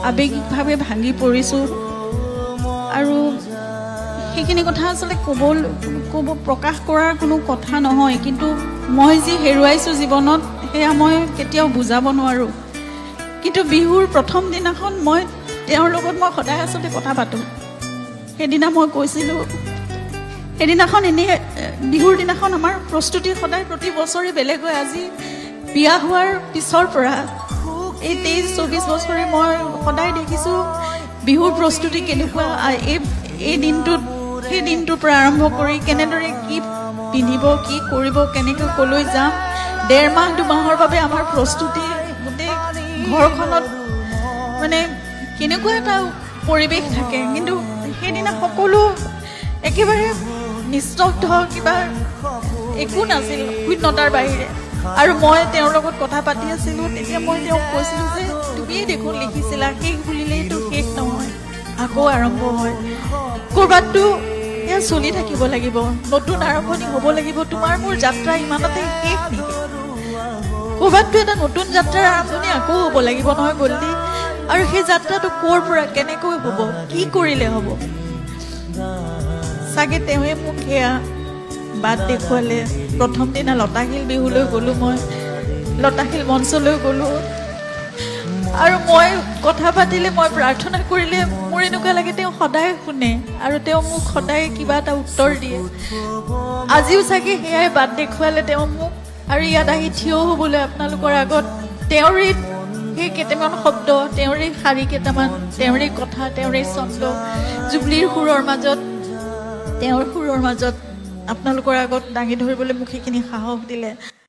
আৱেগিকভাৱে ভাঙি পৰিছোঁ আৰু সেইখিনি কথা আচলতে প্ৰকাশ কৰাৰ কোনো কথা নহয়, কিন্তু মই যি হেৰুৱাইছোঁ জীৱনত সেয়া মই কেতিয়াও বুজাব নোৱাৰোঁ। কিন্তু বিহুৰ প্ৰথম দিনাখন মই তেওঁৰ লগত মই সদায় আচলতে কথা পাতোঁ। সেইদিনা মই কৈছিলোঁ, সেইদিনাখন এনেই বিহুৰ দিনাখন আমাৰ প্ৰস্তুতি সদায় প্ৰতি বছৰে বেলেগ হয়। আজি বিয়া হোৱাৰ পিছৰ পৰা এই 23-24 বছৰে মই সদায় দেখিছোঁ বিহুৰ প্ৰস্তুতি কেনেকুৱা। এই দিনটোত সেই দিনটোৰ পৰা আৰম্ভ কৰি কেনেদৰে কি পিন্ধিব, কি কৰিব, কেনেকৈ ক'লৈ যাম, 1.5 মাহ 2 মাহৰ বাবে আমাৰ প্ৰস্তুতি, গোটেই ঘৰখনত মানে কেনেকুৱা এটা পৰিৱেশ থাকে। কিন্তু সেইদিনা সকলো একেবাৰে নিস্তব্ধ, কিবা একো নাছিল শূন্যতাৰ বাহিৰে। আৰু মই তেওঁৰ লগত কথা পাতি আছিলোঁ। তেতিয়া মই তেওঁক কৈছিলোঁ যে তুমিয়ে দেখোন লিখিছিলা শেষ বুলিলেইতো শেষ নহয়, আকৌ আৰম্ভ হয়। ক'ৰবাততো এয়া চলি থাকিব লাগিব, নতুন আৰম্ভণি হ'ব লাগিব। তোমাৰ মোৰ যাত্ৰা ইমানতে শেষ নেকি? ক'ৰবাততো এটা নতুন যাত্ৰাৰ আৰম্ভণি আকৌ হ'ব লাগিব নহয় গল্ডি? আৰু সেই যাত্ৰাটো ক'ৰ পৰা কেনেকৈ হ'ব, কি কৰিলে হ'ব? চাগে তেওঁৱে মোক সেয়া বাট দেখুৱালে। প্ৰথম দিনা লতাশিল বিহুলৈ গ'লোঁ, মই লতাশিল মঞ্চলৈ গ'লোঁ আৰু মই কথা পাতিলে, মই প্ৰাৰ্থনা কৰিলে মোৰ এনেকুৱা লাগে তেওঁ সদায় শুনে আৰু তেওঁ মোক সদায় কিবা এটা উত্তৰ দিয়ে। আজিও চাগে সেয়াই বাট দেখুৱালে তেওঁ মোক, আৰু ইয়াত আহি থিয় হ'বলৈ আপোনালোকৰ আগত তেওঁৰে সেই কেইটামান শব্দ, তেওঁৰে শাৰী কেইটামান, তেওঁৰে কথা, তেওঁৰে ছন্দ, জুবলিৰ সুৰৰ মাজত, তেওঁৰ সুৰৰ মাজত আপোনালোকৰ আগত দাঙি ধৰিবলৈ মোক সেইখিনি সাহস দিলে।